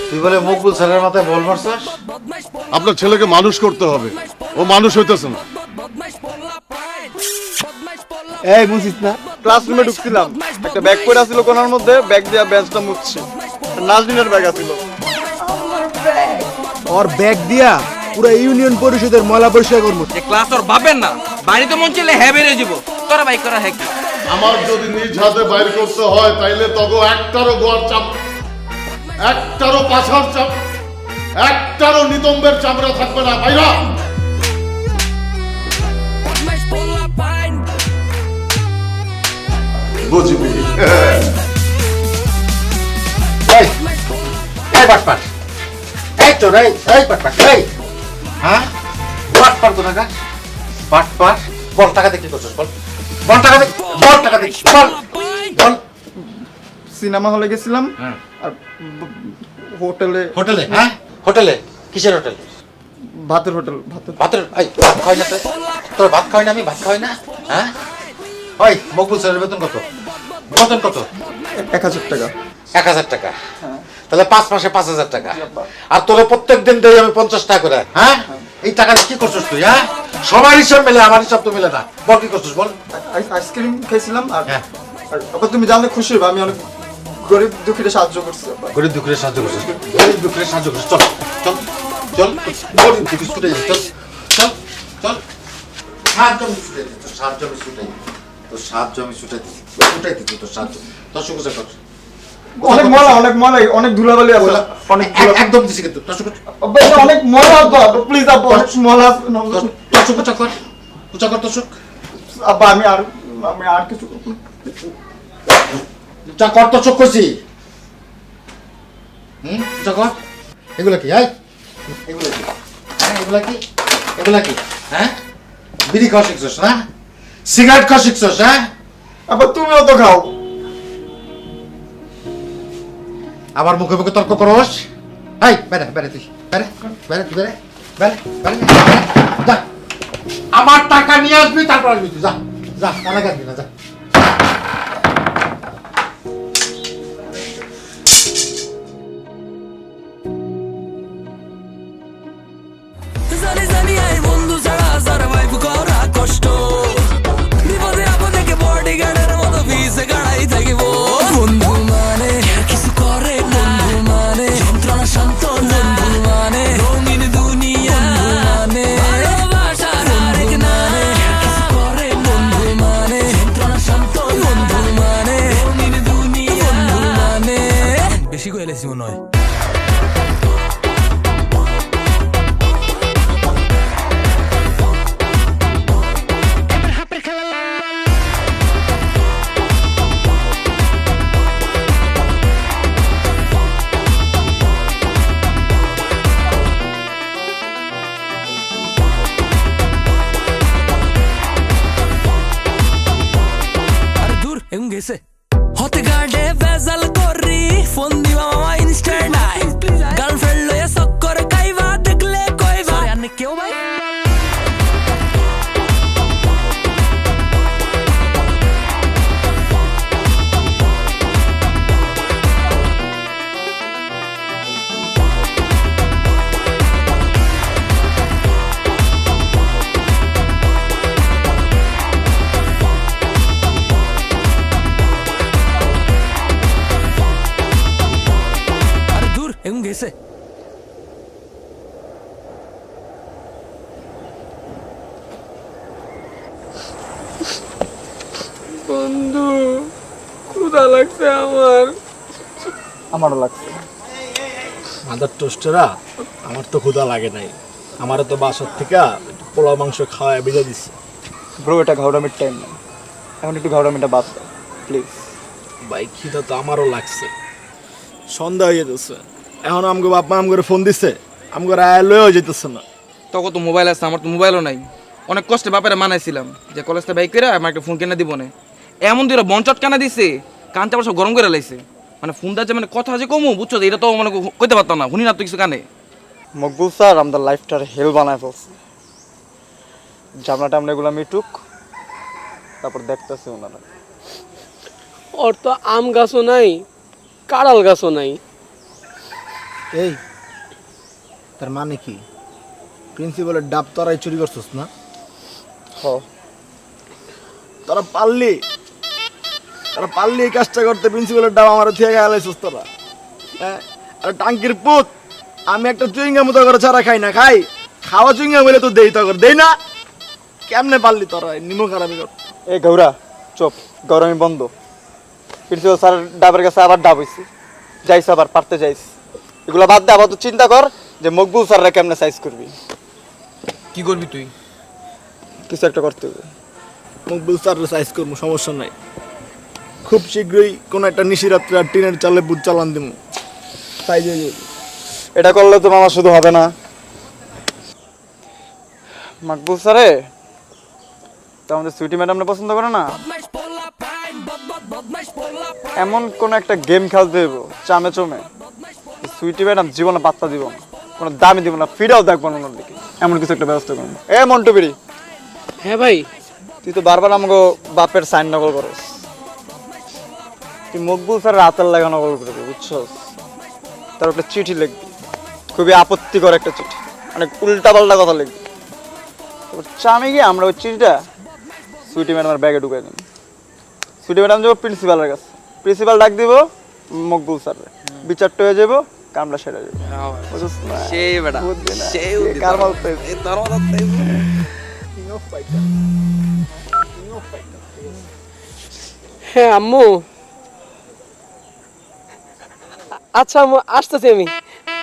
তুই বলে মকবুল স্যারের মাথায় বল মারছস? আপনার ছেলেকে মানুষ করতে হবে, ও মানুষ হইতেছে না। এই মুছিস না, ক্লাসরুমে ঢুকছিলাম, একটা ব্যাগ পড়ে আছিল কোনার মধ্যে, ব্যাগ দিয়া বেঞ্চটা মুছছি, নাজনীনের ব্যাগ আছিল। ওর ব্যাগ দিয়া পুরো ইউনিয়ন পরিষদের ময়লা পরিষ্কার করবো। যে ক্লাস ওর ভাবেন না, বাড়িতে মন চলে হ্যাঁ বেড়ে যাব, তোরা বাইক করা হ্যাঁ কি? আমার যদি নিজ হাতে বাইর করতে হয় তাইলে তগো একটারও গোয়ার চাপ, একটারও পাছার চাপ, একটারও নিতম্বের চামড়া থাকবে না। বাইরা বুঝবি? এই এই বাটপাট, এই তো রে, এই বাটপাট, এই হ্যাঁ বাটপাট তো না গা, বাটপাট। বল টাকা দিয়ে কি করছিস? বল বল টাকা দিয়ে, বল টাকা দিয়ে, বল বল। সিনেমা হলে গেছিলাম আর হোটেলে। হোটেলে? হ্যাঁ হোটেলে? কিসের হোটেল? ভাতের হোটেল। ভাতের ভাতের? এই ভাত খাওয়াই না তোর, ভাত খাওয়াই না আমি, ভাত খাওয়াই না। হ্যাঁ ওই মকবুল স্যারের বেতন কত? বেতন কত? 1000 টাকা। 1000 টাকা? তাহলে 5 মাসে 5000 টাকা। আর তোর প্রত্যেক দিন দেই আমি 50 টাকা করে। হ্যাঁ এই টাকা কি করছিস তুই? হ্যাঁ সবার হিসাব মেলে, আমার হিসাব তো মেলে না। বল কি করছিস বল। আইসক্রিম খাইছিলাম আর হ্যাঁ আবার তুমি জানলে খুশি হবে, আমি অনেক গরিব দুঃখীদের সাহায্য করছি। গরিব দুঃখীর সাহায্য করছিস? গরিব দুঃখীর সাহায্য করছিস? চল চল চল, গরিব দুঃখী ছুটে যাই, চল চল চল। সাহায্য আমি ছুটে দিই, তোর সাহায্য আমি ছুটে দিই, তোর সাহায্য আমি ছুটে দিই, ছুটে দিই তোর সাহায্য। তোর সুখে কর। অনেক ময়লা, অনেক ময়লা, অনেক ধুলাবালি আছে, অনেক একদম দিছি কিন্তু তোর সুখে। অনেক ময়লা আব্বা, প্লিজ আব্বা, অনেক ময়লা। তোর সুখ উঁচা কর, উঁচা কর তোর সুখ। আব্বা আমি আর কিছু উঁচা কর তোর চোখ করছি। উঁচা কর। এগুলা কি? এগুলা কি? হ্যাঁ এগুলা কি? এগুলা কি? হ্যাঁ বিড়ি খাওয়া শিখছস না? সিগারেট খাওয়া শিখছস? হ্যাঁ আবার তুমিও তো খাও। আবার মুখে মুখে তর্ক করস? এই বেরে বেরে তুই, বেরে বেরে তুই, বেরে বেরে বেরে যা। আমার টাকা নিয়ে আসবি, তারপর আসবি তুই। যা যা, টাকা কাটবি না, যা। জানি জানি আই বন্ধু ছাড়া সারভাইভ করা কষ্ট, বিপদে আপদে কে বডিগার্ডের মতো পিছে গাড়াই থাকিব। বন্ধু মানে কিছু করে না, বন্ধু মানে যন্ত্রণা শান্ত, বন্ধু মানে রঙিন দুনিয়া, মানে ভালোবাসার আরেক নামে কিছু করে, বন্ধু মানে যন্ত্রণা শান্ত, বন্ধু মানে রঙিন দুনিয়া, বন্ধু মানে। বেশি কইলেছি মনে হয়। গেছে হতে গার্ডে বেজাল করি, ফোন দিবা মামা ইনস্ট্যান্ট আই, গার্লফ্রেন্ড লয়ে চক্কর খাইবা, দেখলে কইবা আনে কেউ ভাই। গেছে বন্ধু, ক্ষুধা লাগছে আমারও লাগছে। মাদার টোস্টেরা, আমার তো ক্ষুধা লাগে নাই, আমারও তো বাসার থেকে পোলাও মাংস খাওয়ায় বেজে দিচ্ছে। ব্রো এটা ঘাউড়ামির টাইম না, এখন একটু ঘাউড়ামিটা বাদ দাও প্লিজ। ভাই খিদা তো আমারও লাগছে, সন্ধ্যা হয়ে যেতেছে, এখন আমগো বাপ মা আমগরে ফোন দিচ্ছে, আমগরে আয় লয়েও যেতেছে না। তখন তো মোবাইল আছে, আমার তো মোবাইলও নাই। অনেক কষ্টে বাপেরা মানাইছিলাম যে কলেজটা বাইক করে আমার একটা ফোন কিনে দিব না, এমন দিন বঞ্চট কেনা দিছে, কানতে আবার সব গরম করে লাইছে। মানে ফোন দাচ্ছে, মানে কথা যে কমু বুঝছো, এটা তো মানে কইতে পারতাম না, শুনি না তো কিছু কানে। মকবুল স্যার আমাদের লাইফটার হেল বানায় ফেলছে, জামলা টামলা এগুলো মিটুক, তারপর দেখতেছি ওনারা। ওর তো আম গাছও নাই, কাঁড়াল গাছও নাই। এই তার মানে কি প্রিন্সিপালের ডাব তোরাই চুরি করছিস না? তোরা পারলি এই কাজটা করতে, প্রিন্সিপালের ডাব আমার থেকে গালাইছিস তোরা। হ্যাঁ, আর টাঙ্কির পুত, আমি একটা চুইঙ্গা মতো করে ছাড়া খাই না, খাওয়া চুইঙ্গা বলে তো দেই, তো দেই না। কেমনে পারলি তোরা নিমো খারাপি কর? এই গৌরা চুপ, গরমই বন্ধ। প্রিন্সিপাল স্যার ডাবের কাছে আবার ডাব হইছি, যাইস আবার পারতে যাইস। এগুলো বাদ দে, আবার তো চিন্তা কর যে মকবুল স্যাররা কেমনে সাইজ করবি। কি করবি তুই? কিছু একটা করতে হবে। মকবুল স্যারের সাইজ করবো, সমস্যা নাই। খুব শীঘ্রই কোনো একটা নিশিরাত্রে আর টিনের চালে বুট চালান দিব, সাইজ হয়ে যাবে। এটা করলে তো মামা শুধু হবে না। মকবুল স্যারে তো আমাদের সুইটি ম্যাডামরা পছন্দ করে না, এমন কোন একটা গেম খেলতে দেব চামে চমে, সুইটি ম্যাডাম জীবনে পাত্তা দিব না, কোনো দামি দিব না, ফিরেও দেখবো না ওনার দিকে। এমন কিছু একটা ব্যবস্থা করুন। মন্টু বিড়ি, হ্যাঁ ভাই, তুই তো বারবার আমাকে বাপের সাইন নকল করস। তুই মকবুল স্যারের হাতের লাগা নকল করবি, বুঝছস? তার একটা চিঠি লিখবি, খুবই আপত্তিকর একটা চিঠি, অনেক উল্টা পাল্টা কথা লিখবি। তারপর চামে গিয়ে আমরা ওই চিঠিটা সুইটি ম্যাডামের ব্যাগে ঢুকাই দিই। সুইটি ম্যাডাম যাবো প্রিন্সিপালের কাছে, প্রিন্সিপাল ডাক দিব মকবুল স্যারের, বিচারটা হয়ে যাবো, কামটা সেরে যাবো। বুঝছস না? সেই বেটা, বুদ্ধি না। সেই কার মাল পেয়েছে? এই তোর মাথা তাই। হ্যাঁ আম্মু। আচ্ছা আম্মু, আসতেছি আমি।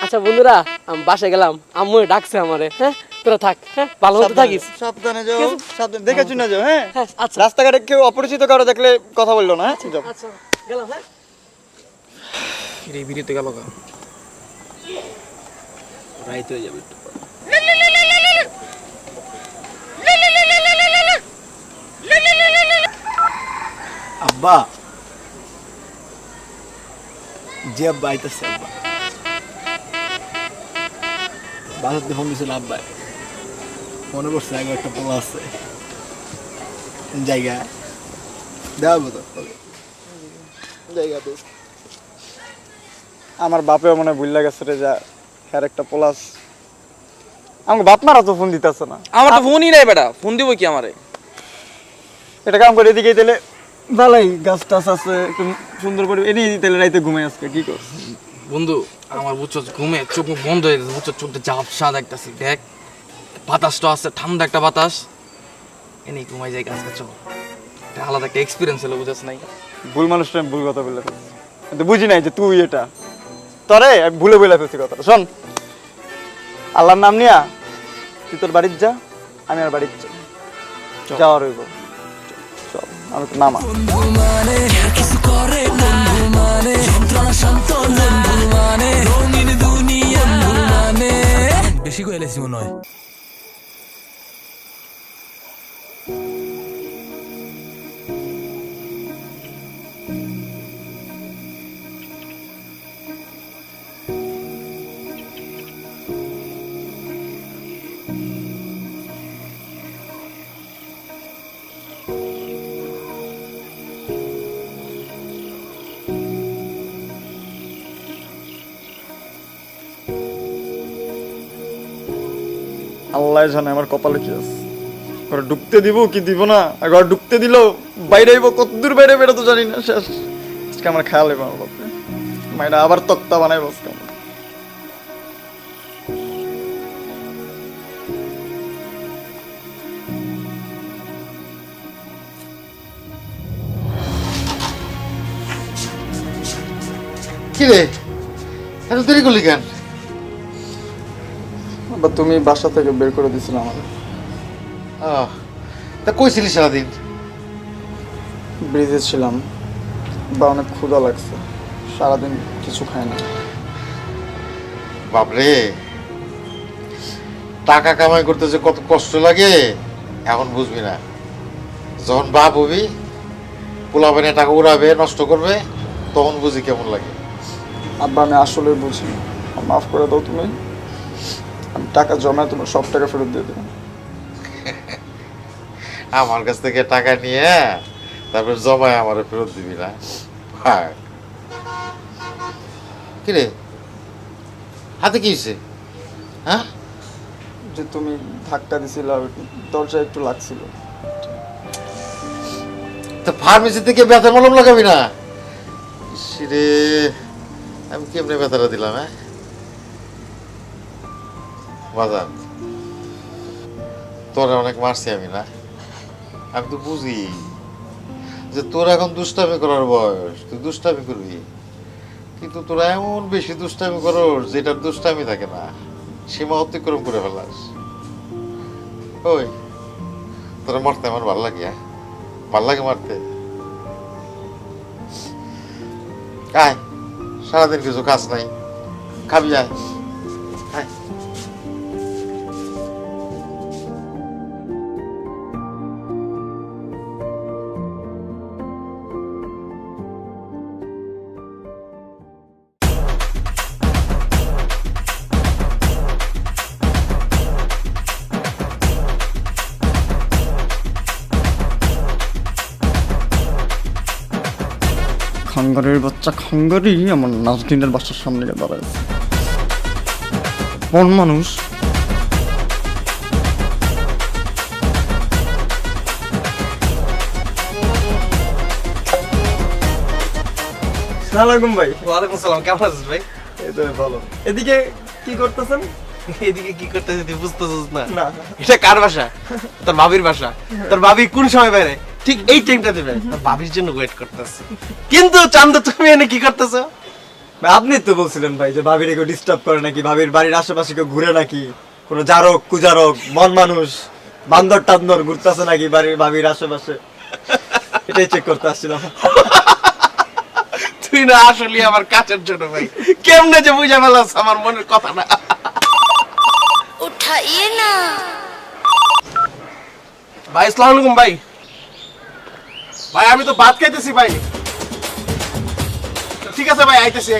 আচ্ছা বন্ধুরা, আমি বাসায় গেলাম, আম্মু ডাকছে আমারে। হ্যাঁ, তোরা থাক, হ্যাঁ, ভালো মতো থাকিস। সাবধানে যাও, সাবধানে দেখে শুনে যাও। হ্যাঁ, হ্যাঁ, আচ্ছা রাস্তাঘাটে কেউ অপরিচিত কারো দেখলে কথা বললো না। হ্যাঁ, যাও। আচ্ছা, গেলাম। হ্যাঁ, এই বিরিতে গেল গা, রাইতে হয়ে যাবে একটু পর। আব্বা, যে আব্বা আইতেছে, আব্বা বাসাতে ফোন দিছিল, আব্বা মনে করছে আগে একটা পোলা আছে জায়গা দেওয়া তো জায়গা তো। আমার বাপেও মনে ভুল গেছে রে, যা হ্যার একটা প্লাস। আমাকে বাপ মারা তো ফোন দিতেছে না। আমার তো ফোনই নাই বেটা, ফোন দিব কি আমারে? এটা কাম করে এদিকে দিলে ভালোই, গাছ টাছ আছে, একটু সুন্দর করে এদিকে দিতে রাইতে ঘুমাই আজকে। কি কর বন্ধু, আমার বুঝছো ঘুমে চোখ মুখ বন্ধ হয়ে গেছে, বুঝছো চোখটা ঝাপসা দেখতেছি। দেখ বাতাসটা আছে, ঠান্ডা একটা বাতাস, এনে ঘুমাই যাই গাছ গাছ। এটা আলাদা একটা এক্সপিরিয়েন্স হলো, বুঝছ নাই? ভুল মানুষটা আমি ভুল কথা বলে ফেলছি, কিন্তু বুঝি নাই যে তুই এটা তরে আমি ভুলে বলে ফেলছি কথাটা। শোন, আল্লাহর নাম নিয়া তুই তোর বাড়ির যা, আমি আর বাড়ির যাই, যাওয়ার হইব। চল, আমি তো নামা। বন্ধু মানে কিছু করে না, বন্ধু মানে যন্ত্রণা শান্ত, বন্ধু মানে রঙিন দুনিয়া, বন্ধু মানে বেশি কইলেছি মনে হয়। আল্লাহ জানে আমার কপালে কি আছে। ঘরে ঢুকতে দিব কি দিব না, আর ঘরে ঢুকতে দিল বাইরে আইব, কতদূর বাইরে বেরো তো জানি না। শেষ আজকে আমার খেয়াল হইব আমার বাপরে, মাইরা আবার তক্তা বানাই বসকে। কি রে, এত দেরি করলি কেন? তুমি বাসা থেকে বের করে দিয়েছিলে আমার। তা কইছিলি সারাদিন? ব্রিজে ছিলাম বা অনেক ক্ষুধা লাগছে, সারাদিন কিছু খাই না। বাপরে, টাকা কামাই করতে যে কত কষ্ট লাগে এখন বুঝবি না। যখন বাপ হবি, পোলাপানে টাকা উড়াবে, নষ্ট করবে, তখন বুঝি কেমন লাগে। আব্বা, আমি আসলে বুঝি, মাফ করে দাও তুমি। আমি টাকা জমায় তোমার সব টাকা ফেরত দিয়ে দেবো। আমার কাছ থেকে টাকা নিয়ে তারপর জমায় আমার ফেরত দিবি না? হ্যাঁ। কিরে হাতে কি হয়েছে? হ্যাঁ, যে তুমি ধাক্কা দিছিল দরজা একটু লাগছিল। তো ফার্মেসি থেকে ব্যথা মলম লাগাবি না? রে আমি কেমনে ব্যথাটা দিলাম? হ্যাঁ বাজান, তোরা অনেক মারছি আমি না? আমি তো বুঝি যে তোর এখন দুষ্টামি করার বয়স, তুই দুষ্টামি করবি, কিন্তু তোরা এমন বেশি দুষ্টামি করস যেটার দুষ্টামি থাকে না, সীমা অতিক্রম করে ফেলাস। ওই তোরা মারতে আমার ভাল লাগে? হ্যাঁ ভাল লাগে মারতে? আয়, সারাদিন কিছু কাজ নাই, খাবি আয়। আয়। খাঙ্গারের বাচ্চা খাঙ্গারি আমার নাজদিনের বাসার সামনে গিয়ে দাঁড়াইছে। কোন মানুষ? সালামালাইকুম ভাই। ওয়ালাইকুম সালাম, কেমন আছিস ভাই? এই তো ভালো। এদিকে কি করতেছেন? এদিকে কি করতেছিস তুই বুঝতেছিস না? না। এটা কার বাসা? তোর ভাবির বাসা। তোর ভাবি কোন সময় বাইরে? ঠিক এই টাইমটাতে বাইরে। তোর ভাবির জন্য ওয়েট করতেছি। কিন্তু চান্দ তুমি এনে কি করতেছো? ভাই আপনি তো বলছিলেন ভাই যে ভাবির কেউ ডিস্টার্ব করে নাকি, ভাবির বাড়ির আশেপাশে কেউ ঘুরে নাকি, কোনো জারক কুজারক মন মানুষ বান্দর টান্দর ঘুরতেছে নাকি বাড়ির ভাবির আশেপাশে, এটাই চেক করতে আসছিলাম। তুই না আসলে আমার কাছের জন্য ভাই, কেমনে যে বুঝা ফেলাস আমার মনের কথা না। उठाइए ना। ভাই আসসালামু আলাইকুম ভাই। ভাই আমি তো ভাত খাইতেছি ভাই। ঠিক আছে ভাই, আইতেছি।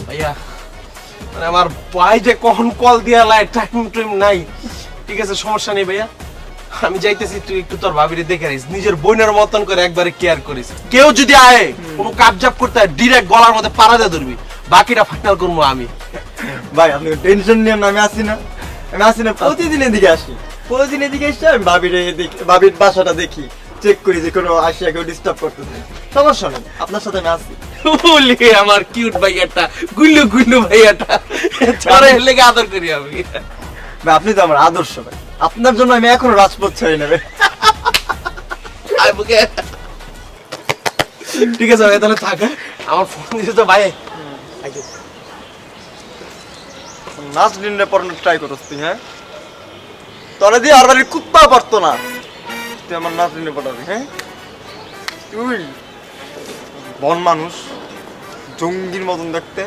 ভাইয়া মানে আমার ভাই যে কখন কল দিয়া লাই, টাইম নাই। ঠিক আছে সমস্যা নেই ভাইয়া, আমি যাইতেছি। তুই একটু তোর ভাবিরে দেখে রাখিস, নিজের বোনের মতন করে একবারে কেয়ার করিস। কেউ যদি আয় কোনো কাবজাব করতে হয় ডিরেক্ট গলার মধ্যে পাড়া দিয়ে ধরবি, বাকিটা ফাইনাল করবো আমি। ভাই আপনি টেনশন নিয়ে আমি আসি না, প্রতিদিন এদিকে আসি, প্রতিদিন এদিকে এসে আমি ভাবির বাসাটা দেখি, চেক করি যে কোনো আসিয়া কেউ ডিস্টার্ব করতেছে। সমস্যা নেই, আপনার সাথে আমি আসি। বলি আমার কিউট ভাইয়াটা, গুল্লু ভাইয়াটা, চরে লেগে আদর করি আমি। ভাই আপনি তো আমার আদর্শ ভাই, আপনার জন্য আমি এখনো রাজপথ ছাড়ি নেবে। ঠিক আছে ভাই, তাহলে থাক। আমার ফোন দিয়েছে তো ভাই। নাচ দিনে পড়ানোর ট্রাই করছ তুই? হ্যাঁ তোরা দিয়ে আর বাড়ির কুত্তা পারতো না, তুই আমার নাচ দিনে পড়াবি? হ্যাঁ তুই বন মানুষ, জঙ্গির মতন দেখতে,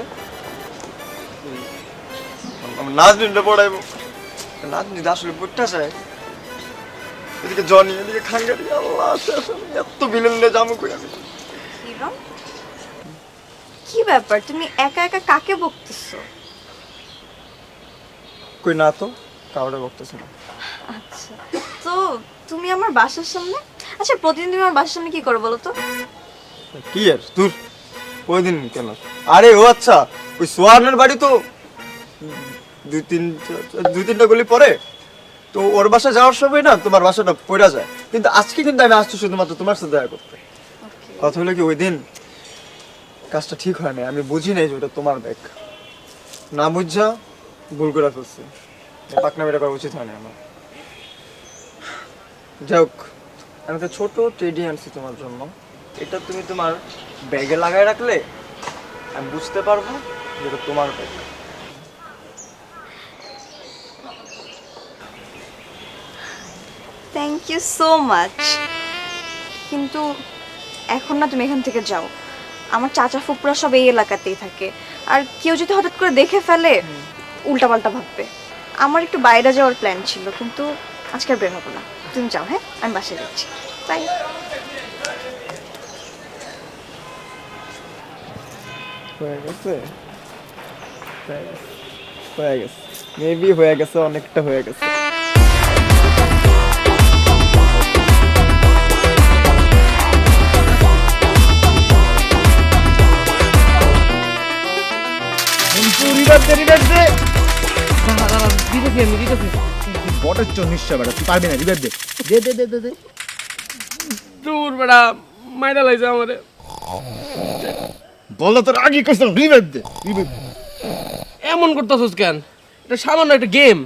আমার নাচ দিনটা পড়াইবো? নাচ দিন আসলে পড়তে চায়। এদিকে জনি, এদিকে খাঙ্গারি, আল্লাহ এত বিলেন জামু কই আমি। ইরম, কি ব্যাপার, তুমি একা একা কাকে বকতেছো? কই না তো কাউরে বকতেছ না। আচ্ছা, তো তুমি আমার বাসার সামনে, আচ্ছা প্রতিদিন তুমি আমার বাসার সামনে কি করো বলো তো? কি আর তোর ওই দিন কেন? আরে ও আচ্ছা, ওই সোহানের বাড়ি তো দুই তিনটা গলি পরে, তো ওর বাসা যাওয়ার সময় না তোমার বাসাটা পড়া যায়। কিন্তু আজকে কিন্তু আমি আসছি শুধুমাত্র তোমার সাথে দেখা করতে। কথা হলো কি ওই দিন কাজটা ঠিক হয় না, আমি বুঝি নাই যে ওটা তোমার ব্যাগ, না বুঝা ভুল করে ফেলছি। পাকনামিটা করা উচিত হয় না আমার। যাই হোক, আমি একটা ছোট টেডি আনছি তোমার জন্য, এটা তুমি তোমার ব্যাগে লাগাই রাখলে আমি বুঝতে পারবো যে এটা তোমার bag. Thank you so much, কিন্তু এখন না তুমি এখান থেকে যাও। আমার চাচা ফুপুরা সব এই এলাকাতেই থাকে, আর কেউ যদি হঠাৎ করে দেখে ফেলে উল্টাপাল্টা ভাববে। আমার একটু বাইরে যাওয়ার প্ল্যান ছিল, কিন্তু আজকে আর বের হবো না। তুমি যাও, হ্যাঁ আমি বাসায় যাচ্ছি, বাই। হয়ে গেছে, মেবি হয়ে গেছে, অনেকটা হয়ে গেছে। বটের চোর নিশ্চয় বেটা, তুই পারবি না, রিভাইভ দে দে দে দে দে দে। দূর বেটা মাইরা লাইছে আমারে। বল না তোর আগে কইছিলাম রিভাইভ দে, রিভাইভ। এমন করতেছস কেন? এটা সামান্য একটা গেম।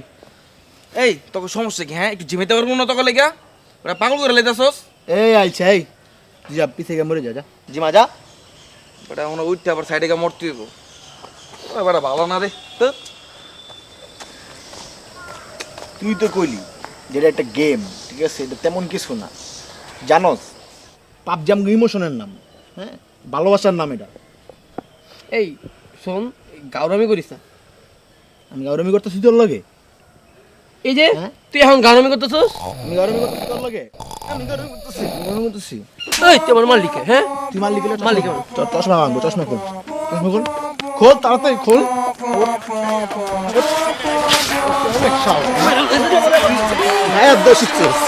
এই তোকে সমস্যা কি হ্যাঁ? একটু জিমাইতে পারবো না তোকে লেগা? ওরা পাগল করে লেতাছস? এই আইছে এই, তুই যা পিছে গিয়ে মরে যা, যা জিমা যা। বেটা মনে উঠতে আবার সাইডে গিয়ে মরতে হইব। বেটা ভালো না রে তো। তুই তো কইলি যেটা একটা গেম, ঠিক আছে, এটা তেমন কিছু না। জানোস পাবজি আমগো ইমোশনের নাম, হ্যাঁ, ভালোবাসার নাম এটা। এই শোন, গাউরামি করিস না। আমি গাউরামি করতেছি তোর লগে? এই যে হ্যাঁ? তুই এখন গাউরামি করতেছস? আমি গাউরামি করতেছি তোর লগে? আমি গাউরামি করতেছি, গাউরামি করতেছি। এই তুই আমার মালিক, হ্যাঁ? তুই মালিক গেলে মালিক চশমা ভাঙবো, চশমা খোল, চশমা খোল, খোল তাড়াতাড়ি খোল। হ্যাঁ দোষ শিখছিস।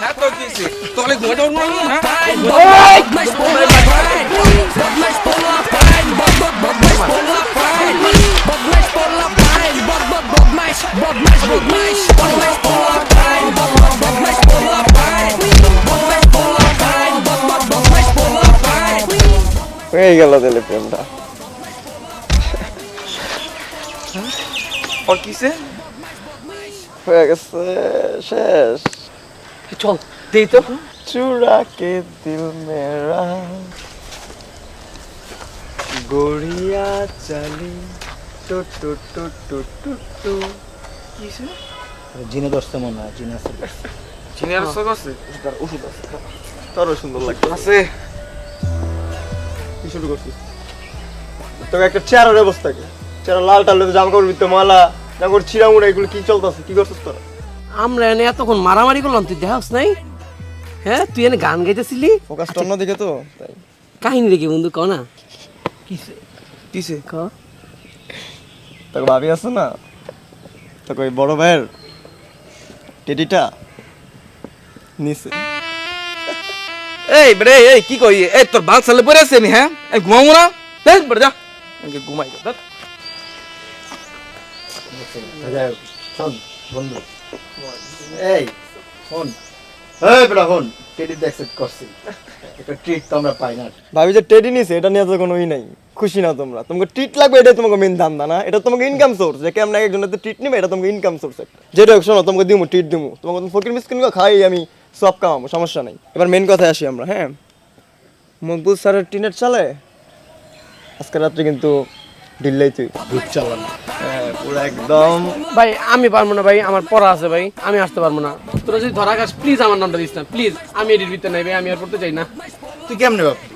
হ্যাঁ তো দিছি তোকে ঘুমাইতে পারবো না হ্যাঁ? হয়ে গেল দিলে প্রেমটা। আর কিসে? হয়ে গেছে, শেষ। চল দেই তো। चुरा के दिल मेरा गोरिया चली टू टू टू टू टू टू। किसे? জিনে দশটা মনে হয়, জিনে আছে। চিনি আর সব আছে? ওষুধ আছে, তোরও সুন্দর লাগবে। আছে। কি শুরু করছিস? তোকে একটা চেয়ারের অবস্থা কি? চেয়ার লাল টালে জামা কাপড় ভিতরে মালা, জামা কাপড় ছিঁড়ামুড়া, এগুলো কি চলতেছে? কি করছিস তোরা? আমরা এনে এতক্ষণ মারামারি করলাম, তুই দেখাস নাই? হ্যাঁ, তুই এনে গান গাইতেছিলি। ফোকাসটা অন্যদিকে তো তাই। কাহিনী রেখে বন্ধু কও না। কিসে? ক। তোকে ভাবি আছে না, তোকে ওই বড় ভাইয়ের টেডিটা নিছে। এই বেরে এই কি কই? এই তোর বাল সালে পড়ে আছে নি হ্যাঁ? এই ঘুমাবো না? দেখ বেরে যা। আমাকে ঘুমাই দে। শোন বন্ধু, এই শোন, এই বেটা শোন, টেডি অ্যাকসেপ্ট করছি, একটা ট্রিট তো আমরা পাই না। ভাবি যে টেডি নিছে এটা নিয়ে তো কোনো ই নাই, খুশি না তোমরা? তোমাকে ট্রিট লাগবে, এটা তোমাকে মেন ধান্দা না, এটা তোমাকে ইনকাম সোর্স। যে কেমন একজনের ট্রিট নিবে, এটা তোমাকে ইনকাম সোর্স। যেটা হোক শোনো, তোমাকে দিমু ট্রিট দিমু, তোমাকে ফকির মিসকিন খাই আমি সব কামাবো, সমস্যা নাই। এবার মেন কথায় আসি আমরা, হ্যাঁ। মকবুল স্যারের টিনের চালে আজকে রাত্রে কিন্তু ঢিললেই তুই ভূত চালান। হ্যাঁ পুরো একদম। ভাই আমি পারবো না ভাই, আমার পড়া আছে ভাই, আমি আসতে পারবো না। তোরা যদি ধরা খাস প্লিজ আমার নামটা দিস না, প্লিজ। আমি এডিট ভিতরে নাই ভাই, আমি আর পড়তে চাই না। তুই কেমনে ভাবলি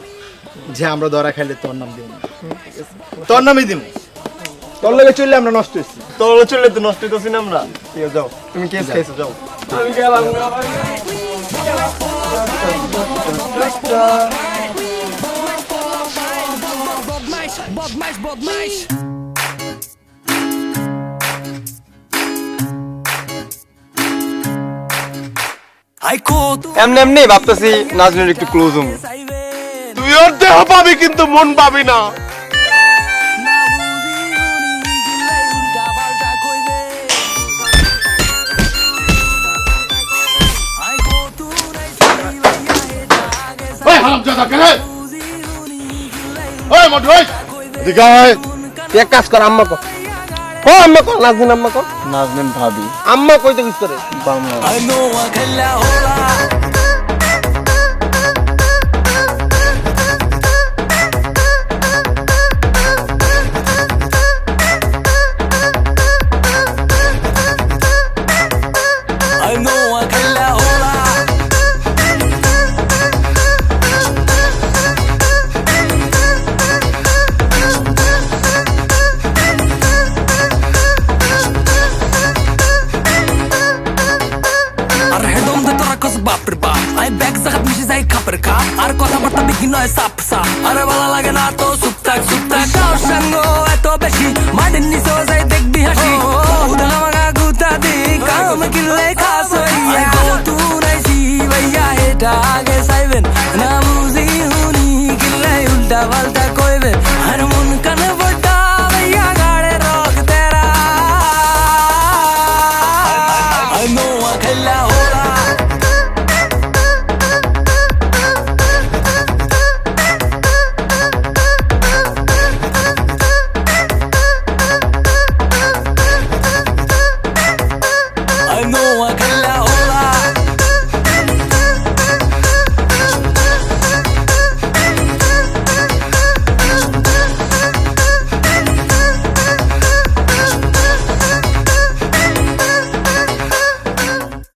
যে আমরা ধরা খাইলে তোর নাম দিব না? তোর নামই দিব। তোর লগে চললে আমরা নষ্ট হইছি। তোর চললে তো নষ্ট হইতেছি না আমরা। ঠিক আছে যাও, তুমি কেস খাইছো, যাও। আমি গেলাম। এমনি এমনি ভাবতেছি নাজনীর একটু ক্লোজ হম। তুই ওর দেহ পাবি কিন্তু মন পাবি না। ওই হারামজাদা কেনে? ওই মোটু ওই এদিকে আয়। তুই এক কাজ কর, আম্মা কর। ও আম্মা কর, নাজনীন আম্মা কর। নাজনীন ভাবি আম্মা কইতে কিছু করে বাংলা। আর কথাবার্তা বিঘ্ন হয় সাপ সাপ, আরে ভালো লাগে না তো সুপ থাক কার সঙ্গ এত বেশি মাটির নিচে যাই দেখবি হাসি উদা মাগা গুতা দি কাম কিলে খাস হইয়া গো তু নাইছি ভাইয়া যেটা আগে চাইবেন না বুঝি হুনি কিল্লাই উল্টা পাল্টা